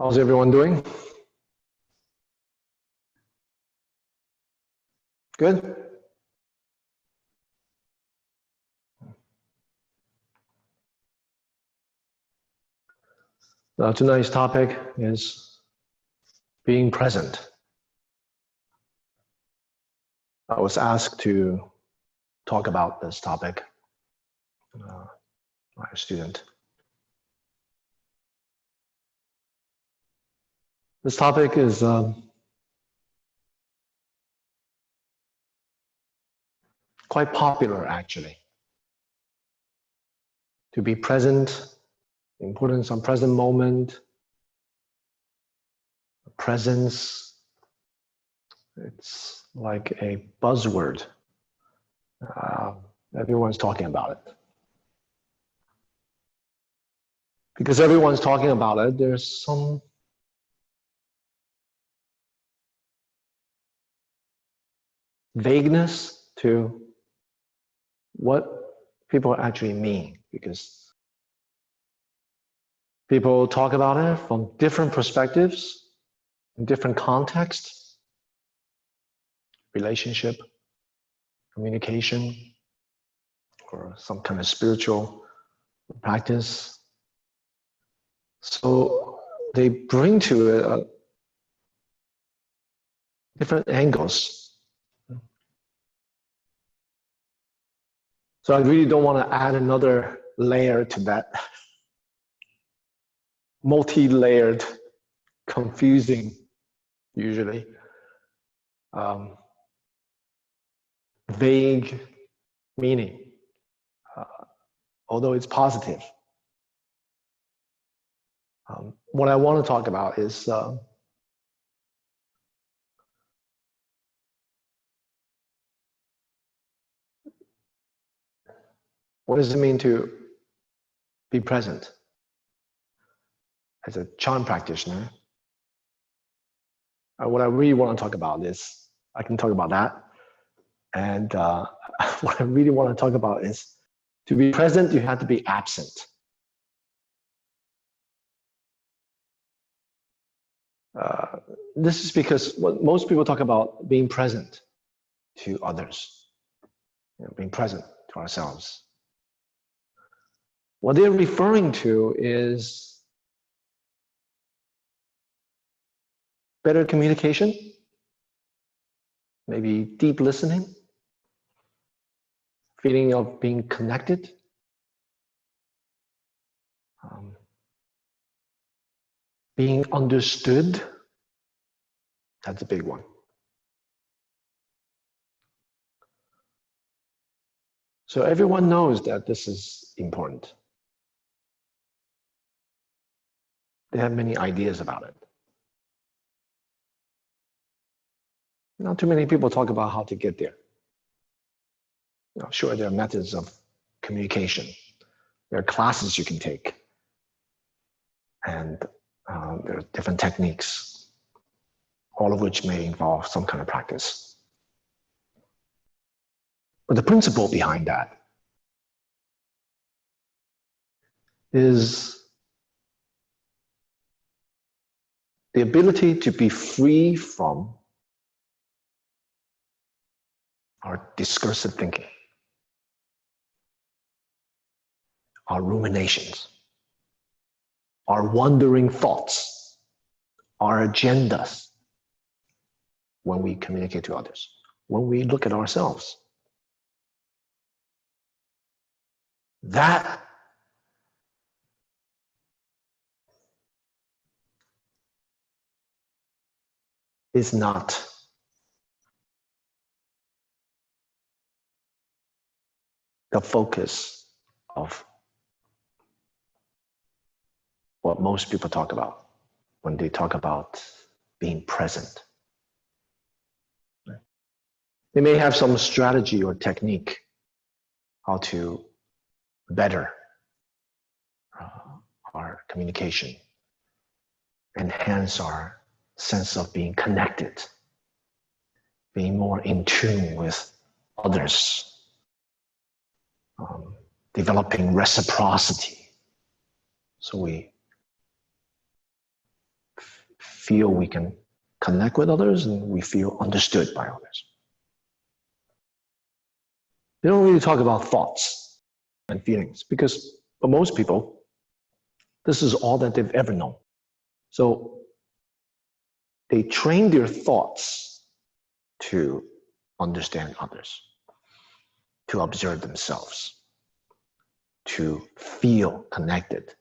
How's everyone doing? Good? Now, tonight's topic is being present. I was asked to talk about this topic by a student. This topic is quite popular, actually. To be present, the importance of present moment, presence. It's like a buzzword. Everyone's talking about it. Because everyone's talking about it, there's some vagueness to what people actually mean, because people talk about it from different perspectives, in different contexts, relationship, communication, or some kind of spiritual practice. So they bring to it different angles. So I really don't want to add another layer to that multi-layered, confusing, usually, vague meaning, although it's positive. What I want to talk about is what does it mean to be present? As a Chan practitioner, what I really want to talk about is, I can talk about that. And what I really want to talk about is, to be present, you have to be absent. This is because what most people talk about being present to others, being present to ourselves. What they're referring to is better communication, maybe deep listening, feeling of being connected, being understood. That's a big one. So everyone knows that this is important. They have many ideas about it. Not too many people talk about how to get there. Sure, there are methods of communication. There are classes you can take. And there are different techniques, all of which may involve some kind of practice. But the principle behind that is the ability to be free from our discursive thinking, our ruminations, our wandering thoughts, our agendas when we communicate to others, when we look at ourselves. That is not the focus of what most people talk about when they talk about being present. They may have some strategy or technique how to better our communication, enhance our sense of being connected, being more in tune with others, developing reciprocity, so we feel we can connect with others and we feel understood by others. They don't really talk about thoughts and feelings because for most people, this is all that they've ever known. So they train their thoughts to understand others, to observe themselves, to feel connected,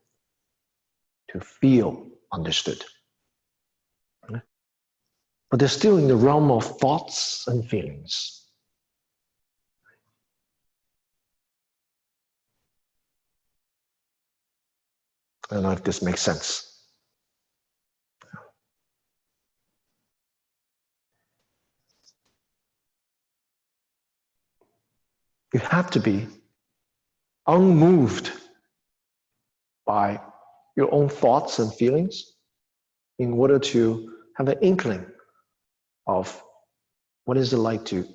to feel understood. But they're still in the realm of thoughts and feelings. I don't know if this makes sense. You have to be unmoved by your own thoughts and feelings in order to have an inkling of what is it like to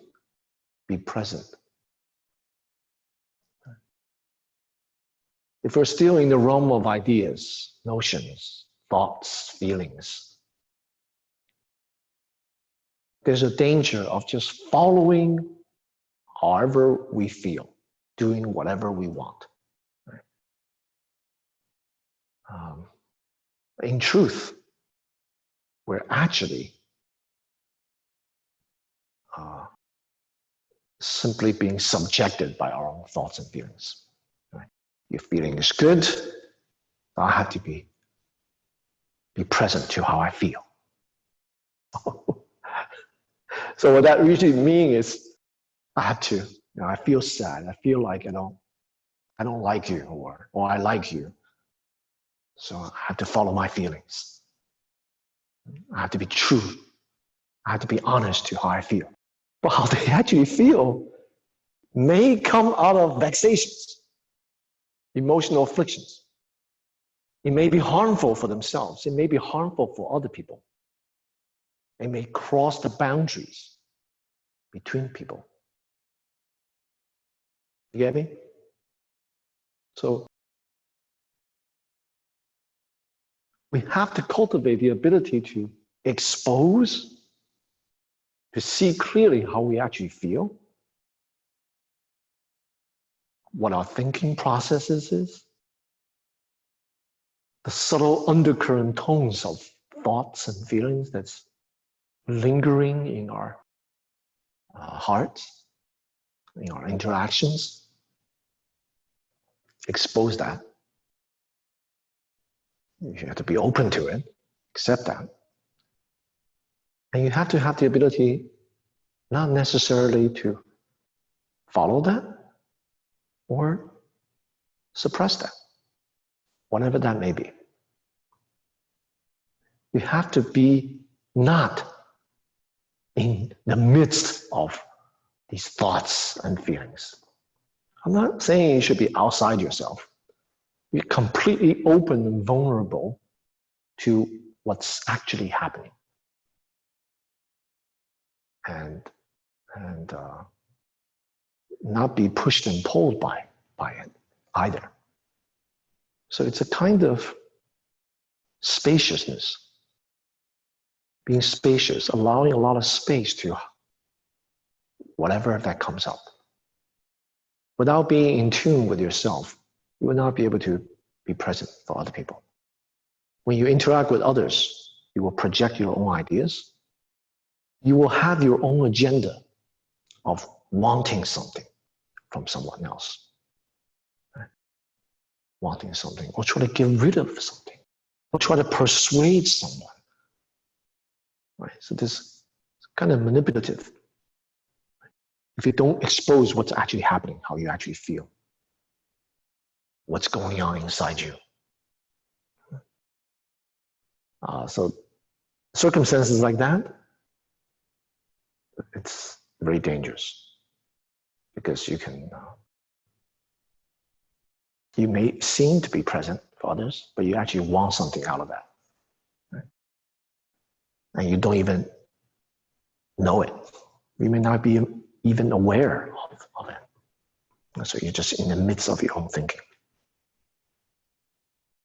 be present. If we're still in the realm of ideas, notions, thoughts, feelings, there's a danger of just following however we feel, doing whatever we want. In truth, we're actually simply being subjected by our own thoughts and feelings. Right? Your feeling is good, I have to be present to how I feel. So what that usually means is I have to, I feel sad, I feel like I don't like you, or I like you. So I have to follow my feelings. I have to be true. I have to be honest to how I feel. But how they actually feel may come out of vexations, emotional afflictions. It may be harmful for themselves. It may be harmful for other people. It may cross the boundaries between people. You get me? So we have to cultivate the ability to expose, to see clearly how we actually feel, what our thinking processes is, the subtle undercurrent tones of thoughts and feelings that's lingering in our hearts, in our interactions. Expose that. You have to be open to it, accept that. And you have to have the ability not necessarily to follow that or suppress that, whatever that may be. You have to be not in the midst of these thoughts and feelings. I'm not saying you should be outside yourself. You're completely open and vulnerable to what's actually happening. And not be pushed and pulled by it either. So it's a kind of spaciousness. Being spacious, allowing a lot of space to whatever that comes up. Without being in tune with yourself, you will not be able to be present for other people. When you interact with others, you will project your own ideas. You will have your own agenda of wanting something from someone else. Right? Wanting something, or try to get rid of something, or try to persuade someone. Right? So this is kind of manipulative. If you don't expose what's actually happening, how you actually feel, what's going on inside you. So circumstances like that, it's very dangerous because you may seem to be present for others, but you actually want something out of that. Right? And you don't even know it. You may not be even aware of it. So you're just in the midst of your own thinking.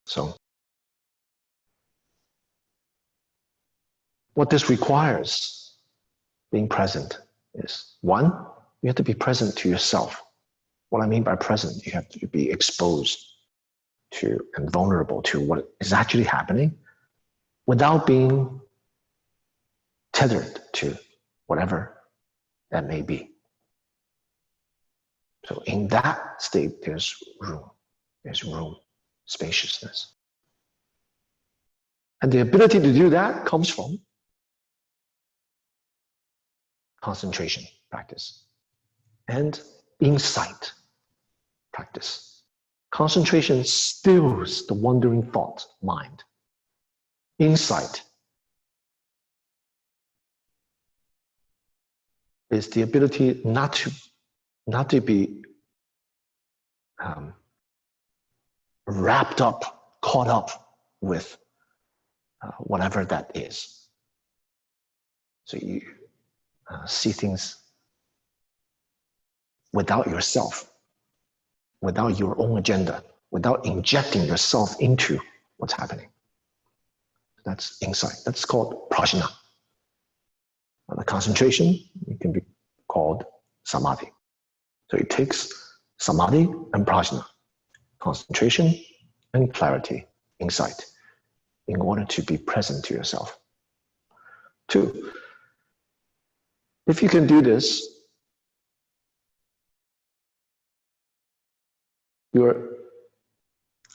So What this requires, being present, is one, you have to be present to yourself. What I mean by present, you have to be exposed to and vulnerable to what is actually happening without being tethered to whatever that may be. So in that state, there's room, spaciousness. And the ability to do that comes from concentration practice and insight practice. Concentration stills the wandering thought mind. Insight is the ability not to be wrapped up, caught up with whatever that is. So you see things without yourself, without your own agenda, without injecting yourself into what's happening. That's insight. That's called prajna. The concentration, it can be called samadhi. So it takes samadhi and prajna, concentration and clarity, insight, in order to be present to yourself. Two, if you can do this, your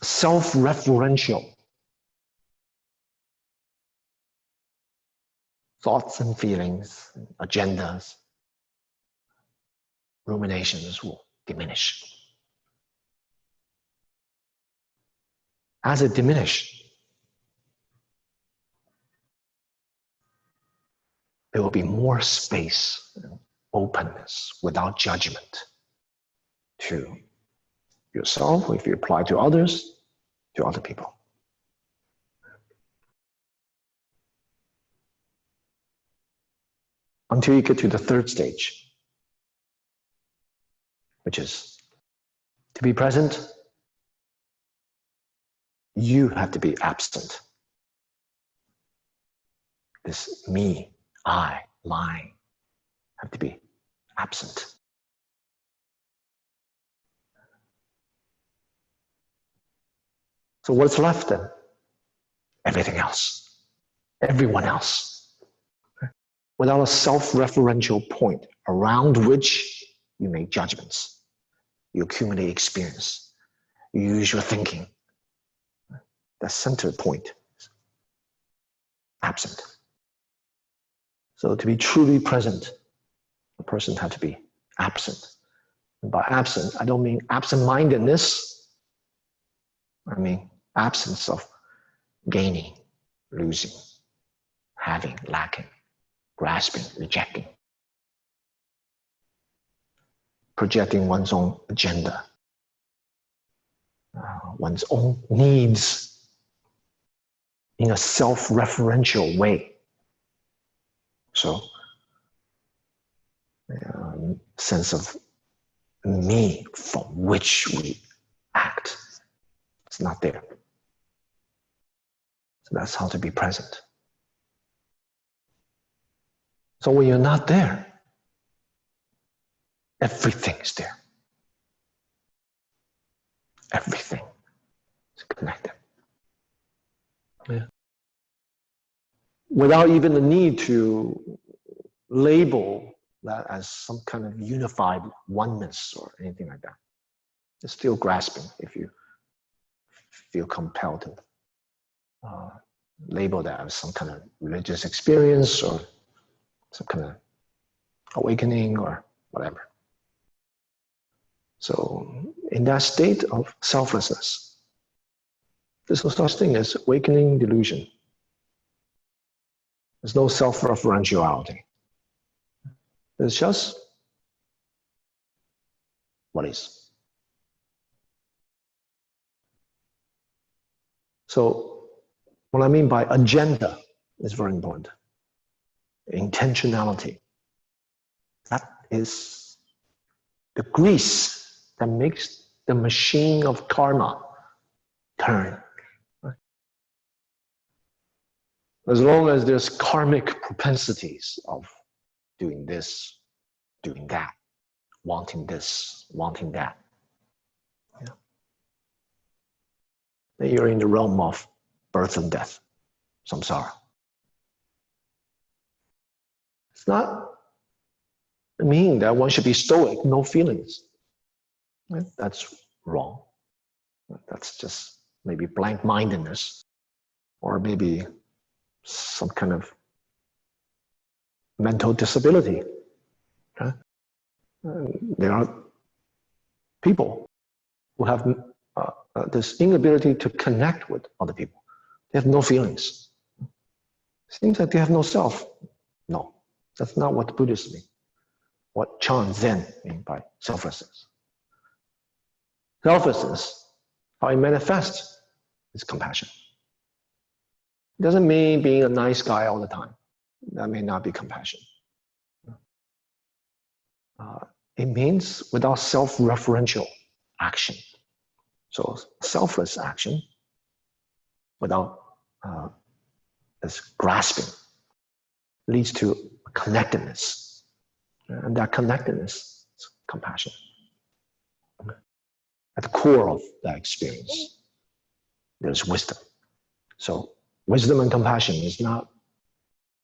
self-referential thoughts and feelings, agendas, ruminations will diminish. As it diminishes, there will be more space and openness without judgment to yourself, if you apply to others, to other people. Until you get to the third stage, which is to be present, you have to be absent. This me, I, mine, have to be absent. So what's left then? Everything else, everyone else. Without a self-referential point around which you make judgments, you accumulate experience, you use your thinking. That center point is absent. So to be truly present, a person has to be absent. And by absent, I don't mean absent-mindedness. I mean absence of gaining, losing, having, lacking, grasping, rejecting, projecting one's own agenda, one's own needs in a self-referential way. So, sense of me from which we act, it's not there. So that's how to be present. So when you're not there, everything is there. Everything is connected. Yeah. Without even the need to label that as some kind of unified oneness or anything like that. It's still grasping if you feel compelled to label that as some kind of religious experience or some kind of awakening or whatever. So in that state of selflessness, there's no such thing as awakening delusion. There's no self-referentiality. It's just what is. So what I mean by agenda is very important. Intentionality. That is the grease that makes the machine of karma turn. As long as there's karmic propensities of doing this, doing that, wanting this, wanting that, yeah, then you're in the realm of birth and death, samsara. It's not mean that one should be stoic, no feelings. That's wrong. That's just maybe blank-mindedness, or maybe some kind of mental disability. Okay? There are people who have this inability to connect with other people. They have no feelings. Seems like they have no self. No, that's not what Buddhists mean. What Chan Zen mean by selflessness. Selflessness, how it manifests, is compassion. It doesn't mean being a nice guy all the time. That may not be compassion. It means without self-referential action. So selfless action without this grasping leads to connectedness. And that connectedness is compassion. At the core of that experience, there's wisdom. So wisdom and compassion is not,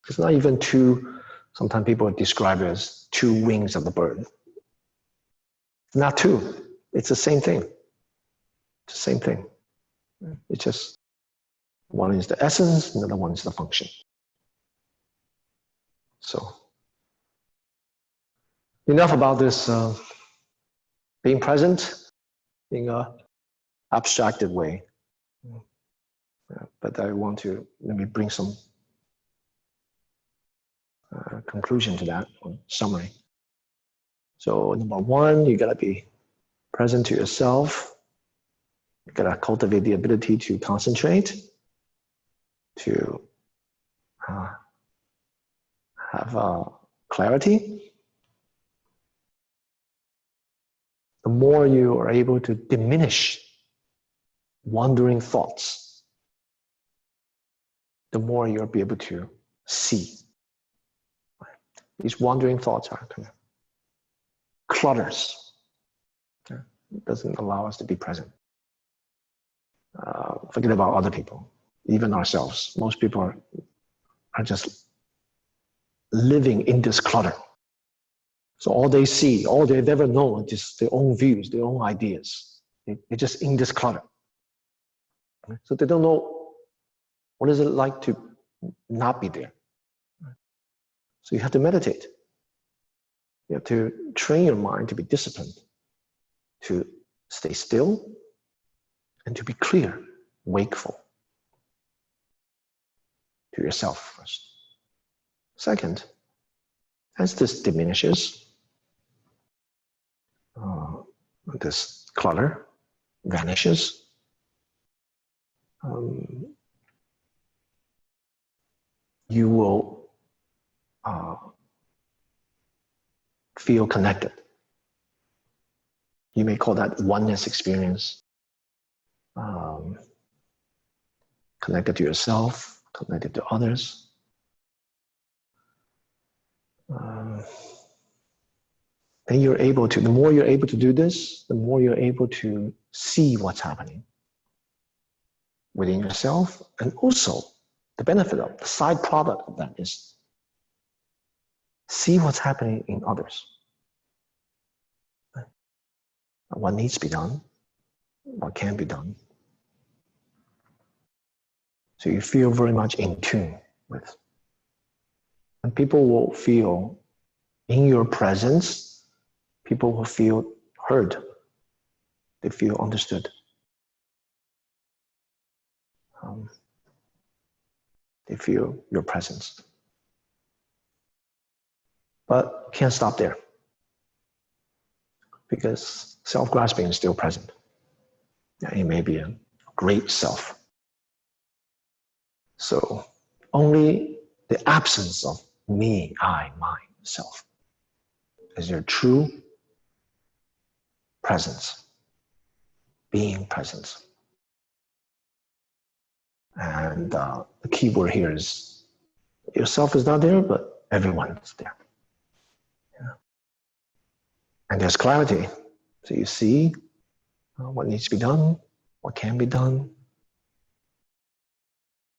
it's not even two, sometimes people describe it as two wings of the bird. It's not two, it's the same thing. It's the same thing. It's just, one is the essence, another one is the function. So, enough about this being present in an abstracted way. But I want to maybe bring some conclusion to that, or summary. So number one, you gotta be present to yourself. You gotta cultivate the ability to concentrate, to have clarity. The more you are able to diminish wandering thoughts, the more you'll be able to see. These wandering thoughts are kind of clutters. It doesn't allow us to be present. Forget about other people, even ourselves. Most people are just living in this clutter. So all they see, all they've ever known is just their own views, their own ideas. They're just in this clutter. So they don't know what is it like to not be there. So you have to meditate. You have to train your mind to be disciplined, to stay still, and to be clear, wakeful to yourself first. Second, as this diminishes, this clutter vanishes, you will feel connected. You may call that oneness experience. Connected to yourself, connected to others. Then you're able to, the more you're able to do this, the more you're able to see what's happening within yourself. And also, the benefit of, the side product of that is see what's happening in others. What needs to be done, what can be done. So you feel very much in tune with. And people will feel in your presence, people will feel heard. They feel understood. They feel your presence. But can't stop there, because self-grasping is still present. It may be a great self. So only the absence of me, I, mine, self is your true presence, being presence. And the key word here is yourself is not there, but everyone's there. Yeah. And there's clarity. So you see what needs to be done, what can be done.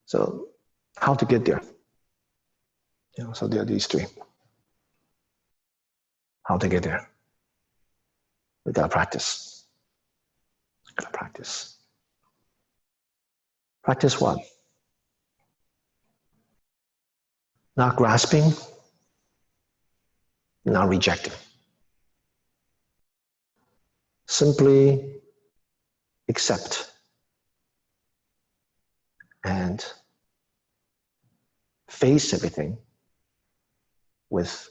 So how to get there? So there are these three. How to get there? We gotta practice. Gotta practice. Practice what? Not grasping, not rejecting. Simply accept and face everything with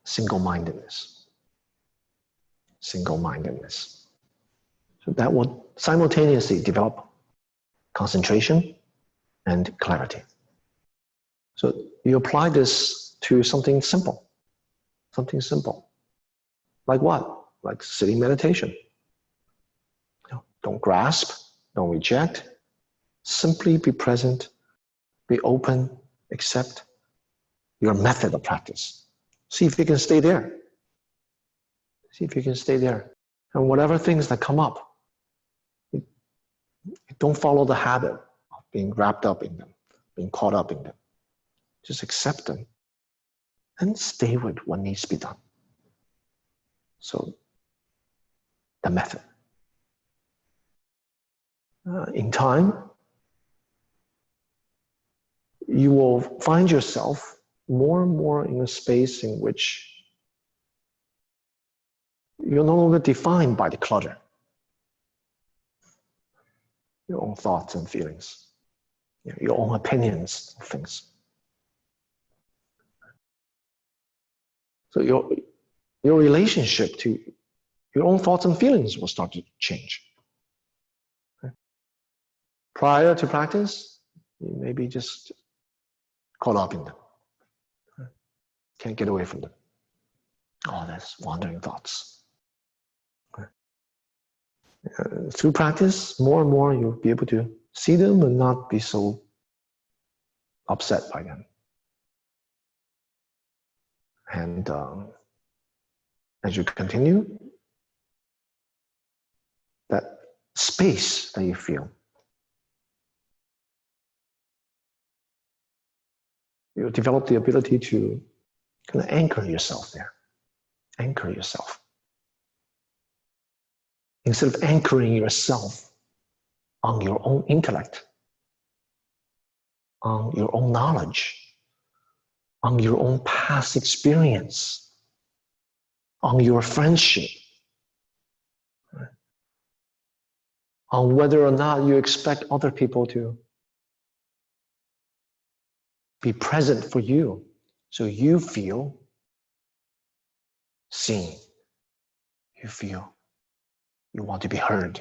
single-mindedness. Single-mindedness. So that will simultaneously develop concentration and clarity. So you apply this to something simple. Something simple. Like what? Like sitting meditation. Don't grasp, don't reject. Simply be present, be open, accept your method of practice. See if you can stay there. See if you can stay there. And whatever things that come up, don't follow the habit of being wrapped up in them, being caught up in them. Just accept them and stay with what needs to be done. So, the method. In time, you will find yourself more and more in a space in which you're no longer defined by the clutter. Your own thoughts and feelings, your own opinions of things. So your relationship to your own thoughts and feelings will start to change. Okay? Prior to practice, you may be just caught up in them. Can't get away from them. Oh, that's wandering thoughts. Okay. Through practice, more and more you'll be able to see them and not be so upset by them. And as you continue, that space that you feel, you develop the ability to kind of anchor yourself there. Anchor yourself. Instead of anchoring yourself on your own intellect, on your own knowledge, on your own past experience, on your friendship, on whether or not you expect other people to be present for you, so you feel seen, you feel you want to be heard,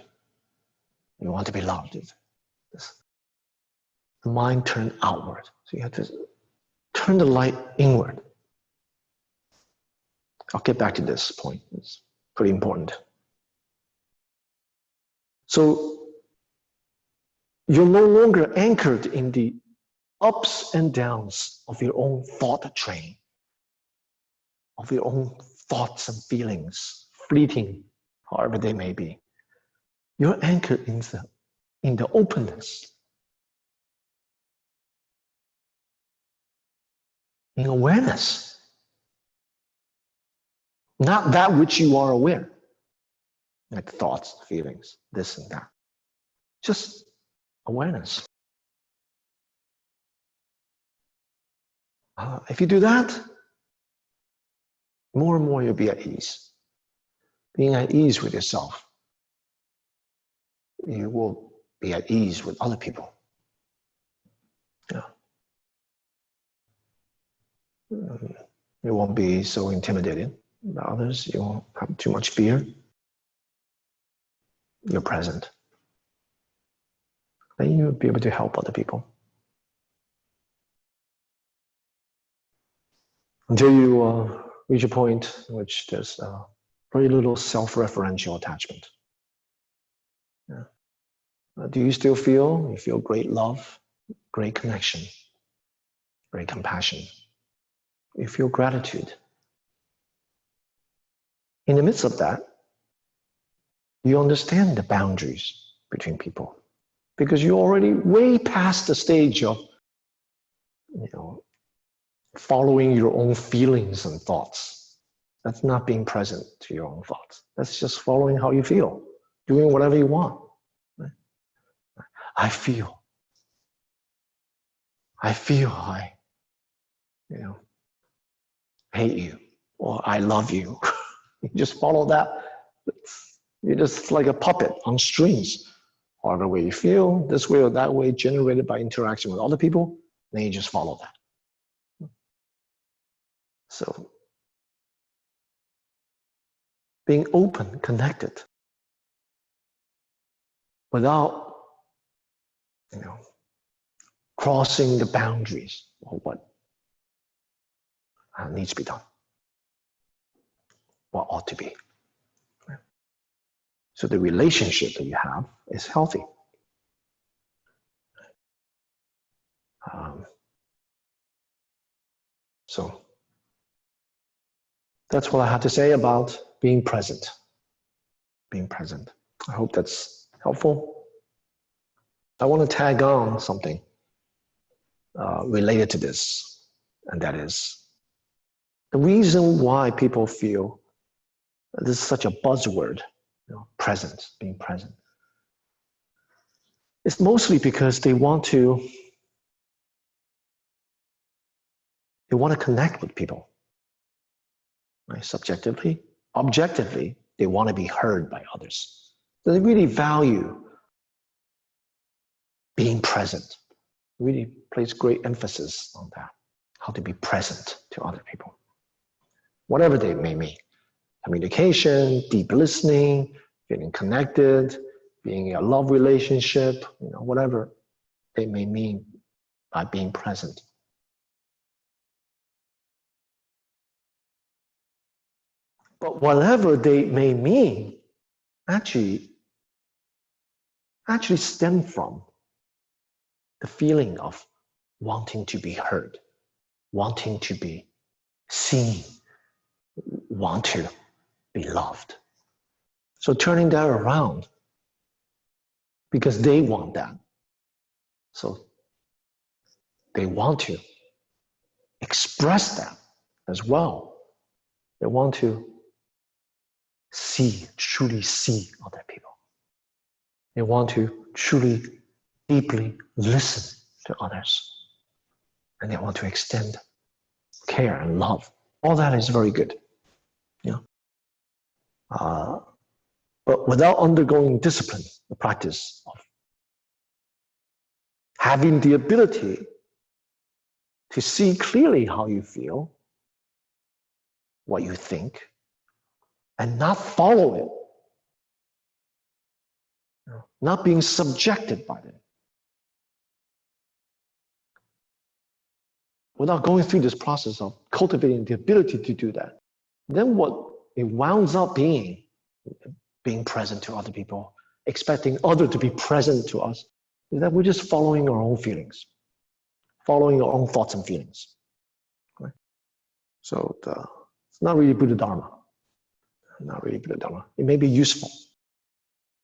you want to be loved. The mind turned outward, so you have to turn the light inward. I'll get back to this point, it's pretty important. So you're no longer anchored in the ups and downs of your own thought train, of your own thoughts and feelings, fleeting, however they may be. You're anchored in the openness, in awareness, not that which you are aware, like thoughts, feelings, this and that. Just awareness. If you do that, more and more you'll be at ease. Being at ease with yourself, you will be at ease with other people. Yeah. You won't be so intimidated by others. You won't have too much fear. You're present. Then you'll be able to help other people. Until you reach a point in which there's very little self-referential attachment. Yeah. Do you still feel? You feel great love, great connection, great compassion. You feel gratitude. In the midst of that, you understand the boundaries between people because you're already way past the stage of, following your own feelings and thoughts. That's not being present to your own thoughts. That's just following how you feel, doing whatever you want. Right? I feel I hate you, or I love you. You just follow that. You're just like a puppet on strings. However way you feel, this way or that way, generated by interaction with other people, then you just follow that. So being open, connected, without crossing the boundaries of what needs to be done, what ought to be. So the relationship that you have is healthy. So that's what I had to say about being present. Being present. I hope that's helpful. I want to tag on something related to this, and that is the reason why people feel this is such a buzzword, present, being present. It's mostly because they want to connect with people, right? Subjectively, objectively, they want to be heard by others. So they really value being present. Really place great emphasis on that, how to be present to other people, whatever they may mean. Communication, deep listening, feeling connected, being in a love relationship, whatever they may mean by being present. But whatever they may mean actually stem from the feeling of wanting to be heard, wanting to be seen, want to be loved. So turning that around, because they want that. So they want to express that as well. They want to truly see other people. They want to truly, deeply listen to others. And they want to extend care and love. All that is very good. But without undergoing discipline, the practice of having the ability to see clearly how you feel, what you think, and not follow it, not being subjected by them. Without going through this process of cultivating the ability to do that, then what it wounds up being present to other people, expecting others to be present to us, is that we're just following our own feelings, following our own thoughts and feelings. Right? So it's not really Buddha Dharma. Not really Buddha Dharma. It may be useful.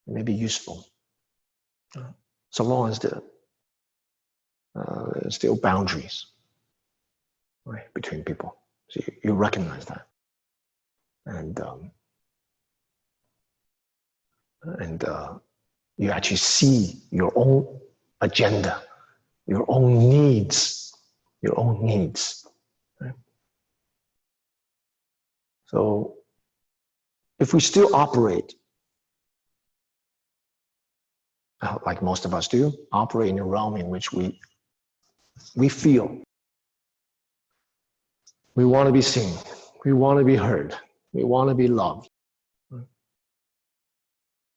It may be useful. So long as there's still boundaries, right, between people. So you recognize that. And you actually see your own agenda, your own needs. Right? So if we still operate, like most of us do, operate in a realm in which we feel we want to be seen, we want to be heard, we want to be loved.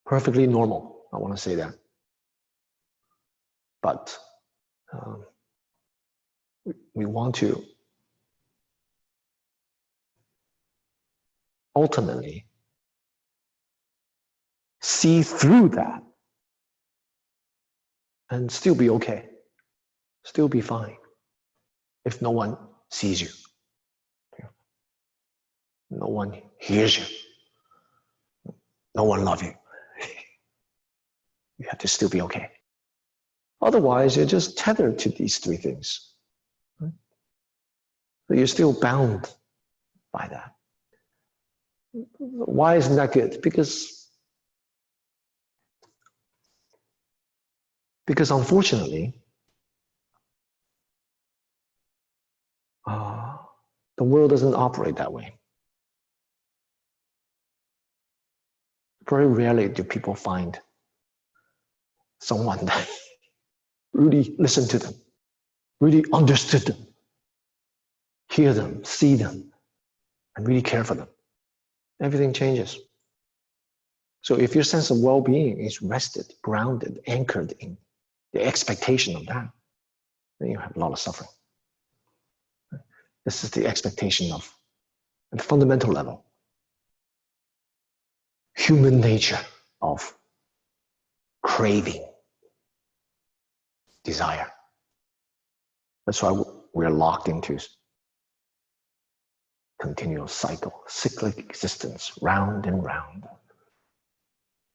Perfectly normal, I want to say that. But we want to ultimately see through that and still be okay, still be fine if no one sees you, no one hears you, no one loves you. You have to still be okay. Otherwise, you're just tethered to these three things. Right? But you're still bound by that. Why isn't that good? Because unfortunately, the world doesn't operate that way. Very rarely do people find someone that really listened to them, really understood them, hear them, see them, and really care for them. Everything changes. So if your sense of well-being is rested, grounded, anchored in the expectation of that, then you have a lot of suffering. This is the expectation of, at the fundamental level, human nature of craving, desire. That's why we're locked into continual cycle, cyclic existence, round and round,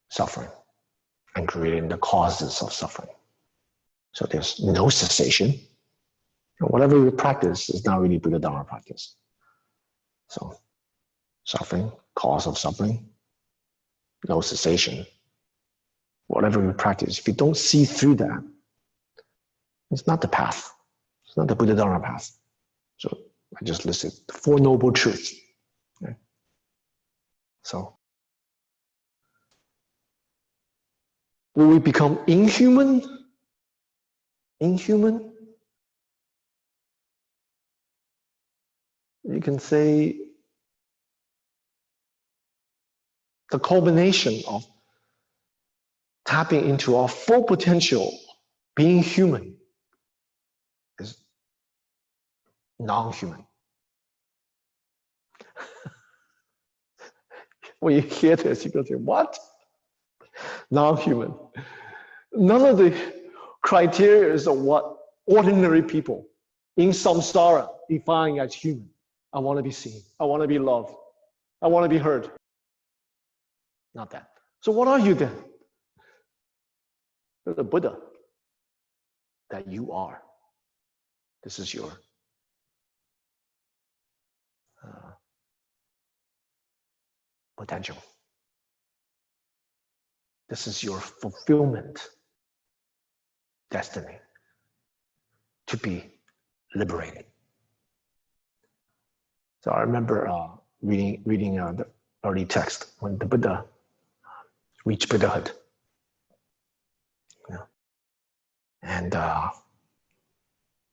suffering, and creating the causes of suffering. So there's no cessation. And whatever you practice is not really Buddha Dharma practice. So suffering, cause of suffering, no cessation. Whatever you practice, if you don't see through that, it's not the path. It's not the Buddha Dharma path. So I just listed the Four Noble Truths. Okay. So will we become inhuman? Inhuman? You can say the culmination of tapping into our full potential, being human, is non-human. When you hear this, you go say, what? Non-human. None of the criteria of what ordinary people in samsara define as human. I want to be seen. I want to be loved. I want to be heard. Not that. So what are you then? You're the Buddha that you are. This is your potential. This is your fulfillment destiny to be liberated. So I remember reading the early text when the Buddha reached Buddhahood. And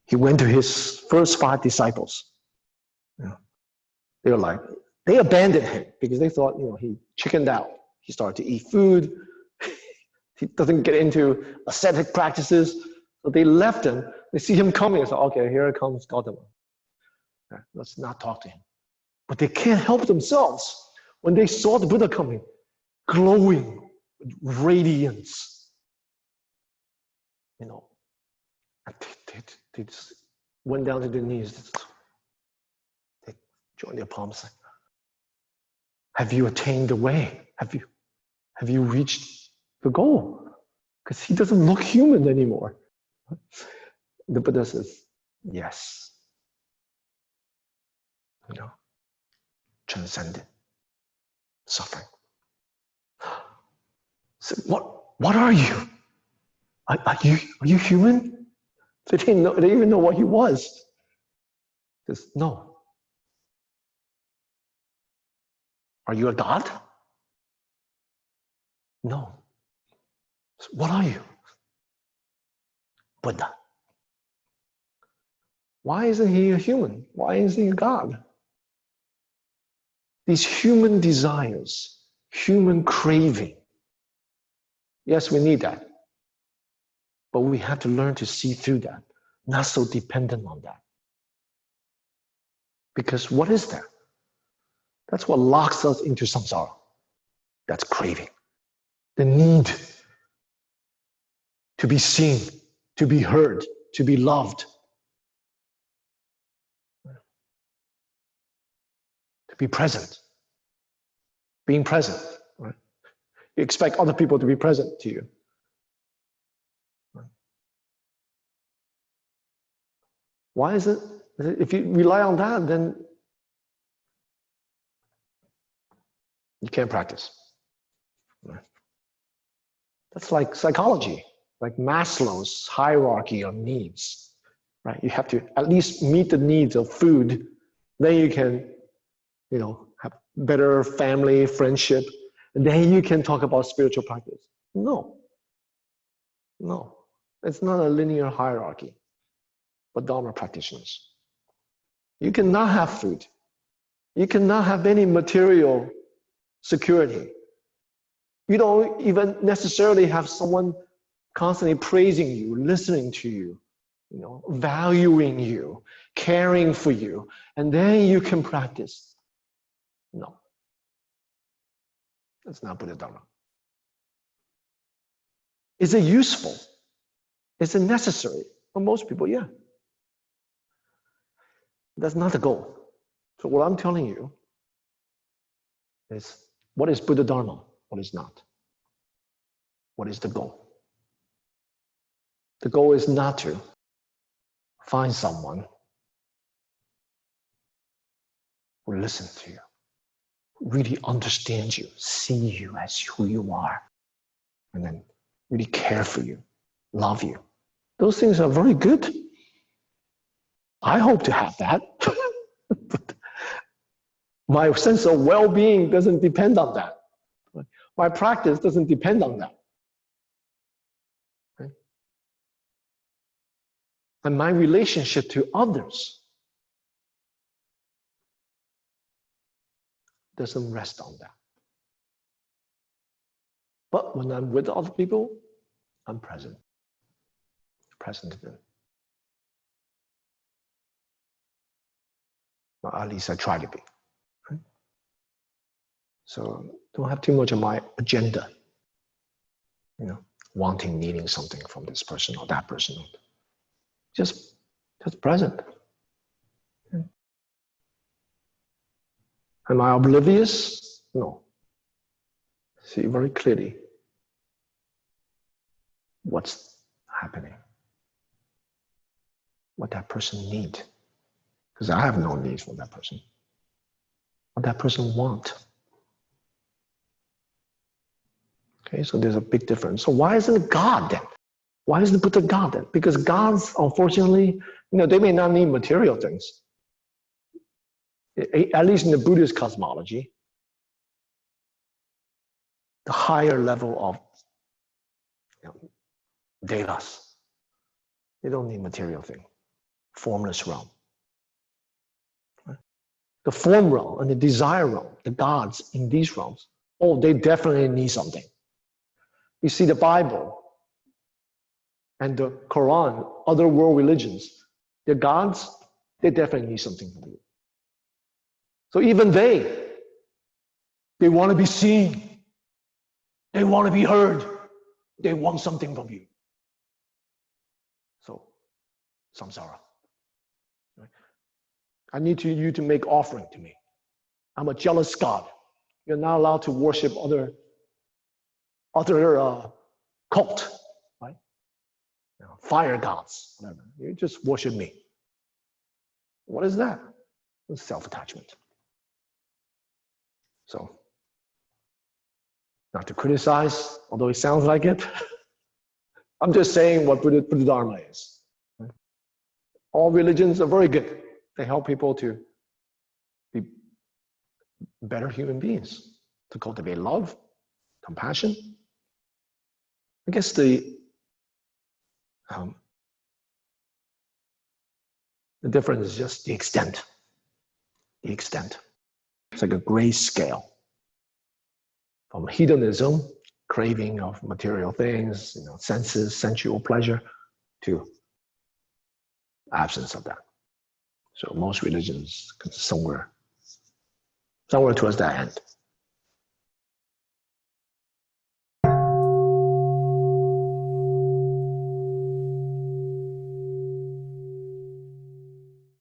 he went to his first 5 disciples. They were like, they abandoned him because they thought, he chickened out. He started to eat food. He doesn't get into ascetic practices. So they left him. They see him coming. So, okay, here comes Gautama. Let's not talk to him. But they can't help themselves when they saw the Buddha coming, glowing with radiance. They just went down to their knees. They joined their palms. Have you attained the way? Have you reached the goal? Because he doesn't look human anymore. The Buddha says, yes. Transcending suffering. So what are you? Are you human? They didn't even know what he was. He says, no. Are you a god? No. So what are you? Buddha. Why isn't he a human? Why isn't he a god? These human desires, human craving. Yes, we need that. But we have to learn to see through that, not so dependent on that. Because what is that? That's what locks us into samsara. That's craving. The need to be seen, to be heard, to be loved, to be present, being present, right? You expect other people to be present to you. Right? Why is it? If you rely on that, then you can't practice. Right? That's like psychology, like Maslow's hierarchy of needs. Right? You have to at least meet the needs of food, then you can, have better family, friendship, and then you can talk about spiritual practice. No, it's not a linear hierarchy for Dharma practitioners. You cannot have food. You cannot have any material security. You don't even necessarily have someone constantly praising you, listening to you, valuing you, caring for you, and then you can practice. No, that's not Buddha Dharma. Is it useful? Is it necessary? For most people, yeah. That's not the goal. So what I'm telling you is, what is Buddha Dharma? What is not? What is the goal? The goal is not to find someone who listens to you, really understands you, see you as who you are, and then really care for you, love you. Those things are very good. I hope to have that. But my sense of well-being doesn't depend on that. My practice doesn't depend on that. Okay? And my relationship to others doesn't rest on that. But when I'm with other people, I'm present to them. Well, at least I try to be. Right? So don't have too much of my agenda, wanting, needing something from this person or that person. Just present. Okay. Am I oblivious? No. See very clearly what's happening, what that person needs. Because I have no need for that person. What that person wants. Okay, so there's a big difference. So why isn't it God then? Why isn't Buddha God then? Because gods, unfortunately, they may not need material things. At least in the Buddhist cosmology, the higher level of devas, they don't need material thing, formless realm. The form realm and the desire realm, the gods in these realms, they definitely need something. You see the Bible and the Quran, other world religions, the gods, they definitely need something from you. So even they want to be seen. They want to be heard. They want something from you. So, samsara. Right? I need you to make offering to me. I'm a jealous God. You're not allowed to worship other cult, right? Fire gods, whatever. You just worship me. What is that? It's self-attachment. So, not to criticize, although it sounds like it. I'm just saying what Buddha Dharma is. Right? All religions are very good. They help people to be better human beings, to cultivate love, compassion. I guess the difference is just the extent. The extent. It's like a gray scale. From hedonism, craving of material things, senses, sensual pleasure, to absence of that. So most religions somewhere towards that end.